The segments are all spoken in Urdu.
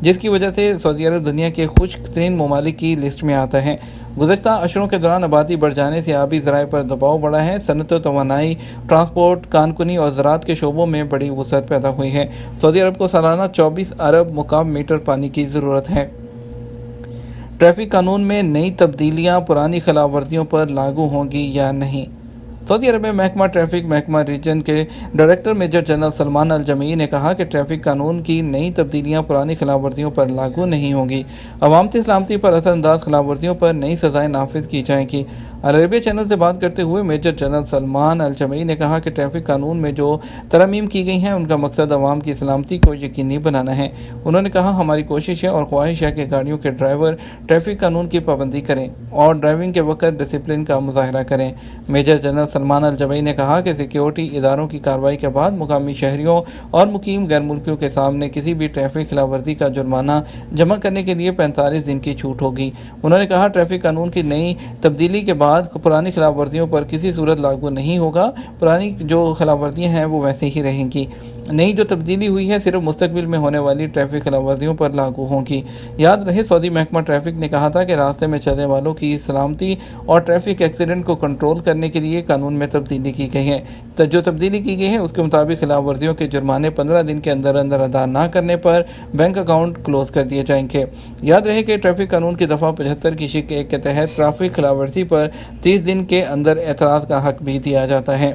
جس کی وجہ سے سعودی عرب دنیا کے خشک ترین ممالک کی لسٹ میں آتا ہے۔ گزشتہ اشروں کے دوران آبادی بڑھ جانے سے آبی ذرائع پر دباؤ بڑھا ہے۔ صنعت و توانائی، ٹرانسپورٹ، کانکنی اور زراعت کے شعبوں میں بڑی وسعت پیدا ہوئی ہے۔ سعودی عرب کو سالانہ 24 ارب مکعب میٹر پانی کی ضرورت ہے۔ ٹریفک قانون میں نئی تبدیلیاں پرانی خلاف ورزیوں پر لاگو ہوں گی یا نہیں؟ سعودی عرب میں محکمہ ٹریفک محکمہ ریجن کے ڈائریکٹر میجر جنرل سلمان الجمیعی نے کہا کہ ٹریفک قانون کی نئی تبدیلیاں پرانی خلاف ورزیوں پر لاگو نہیں ہوں گی۔ عوامتی سلامتی پر اثر انداز خلاف ورزیوں پر نئی سزائیں نافذ کی جائیں گی۔ العربیہ چینل سے بات کرتے ہوئے میجر جنرل سلمان الجمیعی نے کہا کہ ٹریفک قانون میں جو ترامیم کی گئی ہیں ان کا مقصد عوام کی سلامتی کو یقینی بنانا ہے۔ انہوں نے کہا ہماری کوشش ہے اور خواہش ہے کہ گاڑیوں کے ڈرائیور ٹریفک قانون کی پابندی کریں اور ڈرائیونگ کے وقت ڈسپلن کا مظاہرہ کریں۔ میجر جنرل سلمان الجمیعی نے کہا کہ سیکیورٹی اداروں کی کارروائی کے بعد مقامی شہریوں اور مقیم غیر ملکیوں کے سامنے کسی بھی ٹریفک خلاف ورزی کا جرمانہ جمع کرنے کے لیے 45 دن کی چھوٹ ہوگی۔ انہوں نے کہا ٹریفک قانون کی نئی تبدیلی کے بعد پرانی خلاف ورزیوں پر کسی صورت لاگو نہیں ہوگا۔ پرانی جو خلاف ورزیاں ہیں وہ ویسے ہی رہیں گی۔ نئی جو تبدیلی ہوئی ہے صرف مستقبل میں ہونے والی ٹریفک خلاف ورزیوں پر لاگو ہوں گی۔ یاد رہے سعودی محکمہ ٹریفک نے کہا تھا کہ راستے میں چلنے والوں کی سلامتی اور ٹریفک ایکسیڈنٹ کو کنٹرول کرنے کے لیے قانون میں تبدیلی کی گئی ہے۔ جو تبدیلی کی گئی ہے اس کے مطابق خلاف ورزیوں کے جرمانے 15 دن کے اندر ادا نہ کرنے پر بینک اکاؤنٹ کلوز کر دیے جائیں گے۔ یاد رہے کہ ٹریفک قانون کی دفعہ 75 کی شق 1 کے تحت ٹریفک خلاف ورزی پر 30 دن کے اندر اعتراض کا حق بھی دیا جاتا ہے۔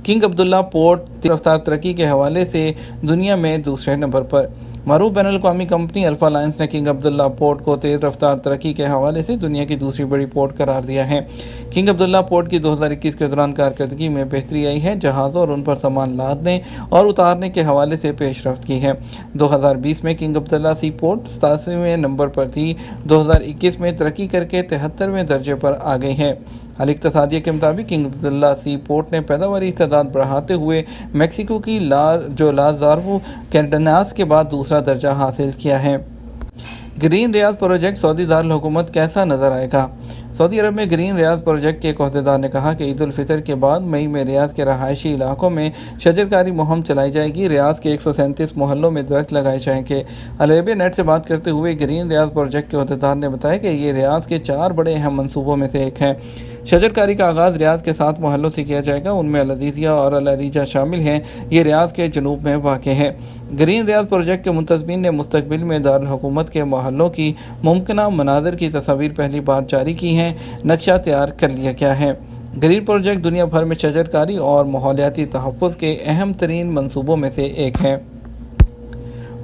کنگ عبداللہ پورٹ تیز رفتار ترقی کے حوالے سے دنیا میں دوسرے نمبر پر۔ معروف بین الاقوامی کمپنی الفا لائنز نے کنگ عبداللہ پورٹ کو تیز رفتار ترقی کے حوالے سے دنیا کی دوسری بڑی پورٹ قرار دیا ہے۔ کنگ عبداللہ پورٹ کی 2021 کے دوران کارکردگی میں بہتری آئی ہے، جہازوں اور ان پر سامان لادنے اور اتارنے کے حوالے سے پیش رفت کی ہے۔ 2020 میں کنگ عبداللہ سی پورٹ 87ویں نمبر پر تھی، 2021 میں ترقی کر کے 73ویں درجے پر آ گئی ہے۔ حال اقتصادیہ کے مطابق کنگ عبداللہ سی پورٹ نے پیداواری استعداد بڑھاتے ہوئے میکسیکو کی لازارو کارڈیناس کے بعد دوسرا درجہ حاصل کیا ہے۔ گرین ریاض پروجیکٹ سعودی دارالحکومت کیسا نظر آئے گا؟ سعودی عرب میں گرین ریاض پروجیکٹ کے ایک عہدیدار نے کہا کہ عید الفطر کے بعد مئی میں ریاض کے رہائشی علاقوں میں شجرکاری مہم چلائی جائے گی۔ ریاض کے 137 محلوں میں درخت لگائے جائیں گے۔ العربیہ نیٹ سے بات کرتے ہوئے گرین ریاض پروجیکٹ کے عہدیدار نے بتایا کہ یہ ریاض کے 4 بڑے اہم منصوبوں میں سے ایک ہے۔ شجرکاری کا آغاز ریاض کے 7 محلوں سے کیا جائے گا، ان میں العزیزیہ اور العریجہ شامل ہیں۔ یہ ریاض کے جنوب میں واقع ہے۔ گرین ریاض پروجیکٹ کے منتظمین نے مستقبل میں دارالحکومت کے محلوں کی ممکنہ مناظر کی تصاویر پہلی بار جاری کی ہیں۔ نقشہ تیار کر لیا گیا ہے۔ گرین پروجیکٹ دنیا بھر میں شجرکاری اور ماحولیاتی تحفظ کے اہم ترین منصوبوں میں سے ایک ہے۔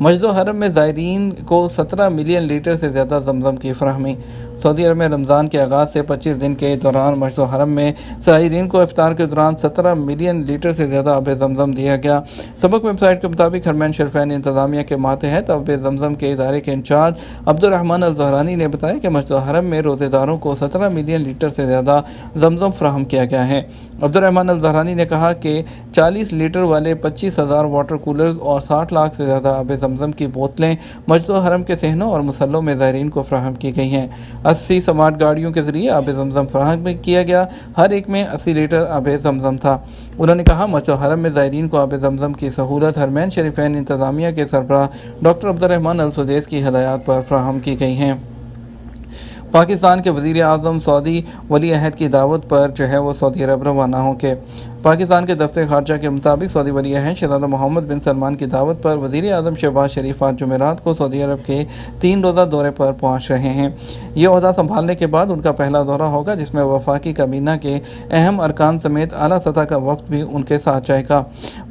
مسجد الحرم میں زائرین کو 17 ملین لیٹر سے زیادہ زمزم کی فراہمی۔ سعودی عرب میں رمضان کے آغاز سے 25 دن کے دوران مسجد الحرم میں زائرین کو افطار کے دوران 17 ملین لیٹر سے زیادہ آب زمزم دیا گیا۔ سبق ویب سائٹ کے مطابق حرمین شریفین انتظامیہ کے ماتحت آب زمزم کے ادارے کے انچارج عبدالرحمن الزہرانی نے بتایا کہ مسجد الحرم میں روزے داروں کو 17 ملین لیٹر سے زیادہ زمزم فراہم کیا گیا ہے۔ عبدالرحمن الزہرانی نے کہا کہ 40 لیٹر والے 25,000 واٹر کولرز اور 60 لاکھ سے زیادہ آب زمزم کی بوتلیں مسجد الحرم کے صحنوں اور مصلوں میں زائرین کو فراہم کی گئی ہیں۔ 80 سمارٹ گاڑیوں کے ذریعے آب زمزم فراہم کیا گیا، ہر ایک میں 80 لیٹر آب زمزم تھا۔ انہوں نے کہا مسجد الحرم میں زائرین کو آب زمزم کی سہولت حرمین شریفین انتظامیہ کے سربراہ ڈاکٹر عبدالرحمن السدیس کی ہدایات پر فراہم کی گئی ہیں۔ پاکستان کے وزیر اعظم سعودی ولی عہد کی دعوت پر وہ سعودی عرب روانہ ہوں گے۔ پاکستان کے دفتر خارجہ کے مطابق سعودی ولی عہد شہزادہ محمد بن سلمان کی دعوت پر وزیر اعظم شہباز شریف آج جمعرات کو سعودی عرب کے 3 روزہ دورے پر پہنچ رہے ہیں۔ یہ عہدہ سنبھالنے کے بعد ان کا پہلا دورہ ہوگا جس میں وفاقی کابینہ کے اہم ارکان سمیت اعلیٰ سطح کا وفد بھی ان کے ساتھ جائے گا۔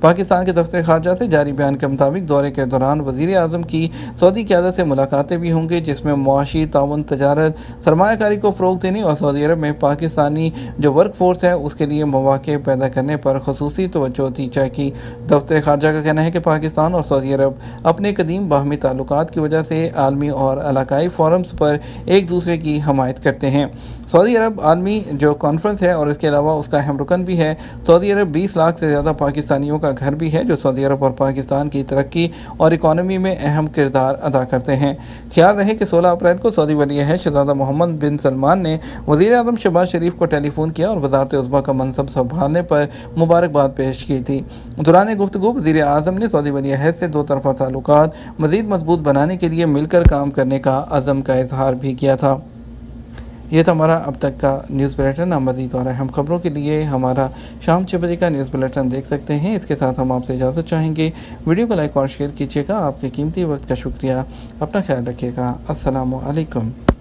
پاکستان کے دفتر خارجہ سے جاری بیان کے مطابق دورے کے دوران وزیر اعظم کی سعودی قیادت سے ملاقاتیں بھی ہوں گی جس میں معاشی تعاون، تجارت، سرمایہ کاری کو فروغ دینے اور سعودی عرب میں پاکستانی جو ورک فورس ہے اس کے لیے مواقع پیدا کرنے پر خصوصی توجہ دی جائے گی۔ دفتر خارجہ کا کہنا ہے کہ پاکستان اور سعودی عرب اپنے قدیم باہمی تعلقات کی وجہ سے عالمی اور علاقائی فورمز پر ایک دوسرے کی حمایت کرتے ہیں۔ سعودی عرب عالمی جو کانفرنس ہے اور اس کے علاوہ اس کا اہم رکن بھی ہے۔ سعودی عرب 20 لاکھ سے زیادہ پاکستانیوں کا گھر بھی ہے جو سعودی عرب اور پاکستان کی ترقی اور اکانومی میں اہم کردار ادا کرتے ہیں۔ خیال رہے کہ 16 اپریل کو سعودی ولی عہد شہزادہ محمد بن سلمان نے وزیر اعظم شہباز شریف کو ٹیلی فون کیا اور وزارت عظمیٰ کا منصب سنبھالنے پر کر مبارکباد پیش کی تھی۔ دوران گفتگو وزیر اعظم نے سعودی ولی عہد سے دو طرفہ تعلقات مزید مضبوط بنانے کے لیے مل کر کام کرنے کا عزم کا اظہار بھی کیا تھا۔ یہ تھا ہمارا اب تک کا نیوز بلیٹن۔ آپ مزید اور اہم خبروں کے لیے ہمارا شام 6 بجے کا نیوز بلیٹن دیکھ سکتے ہیں۔ اس کے ساتھ ہم آپ سے اجازت چاہیں گے۔ ویڈیو کو لائک اور شیئر کیجیے گا۔ آپ کے قیمتی وقت کا شکریہ۔ اپنا خیال رکھیے گا۔ السلام علیکم۔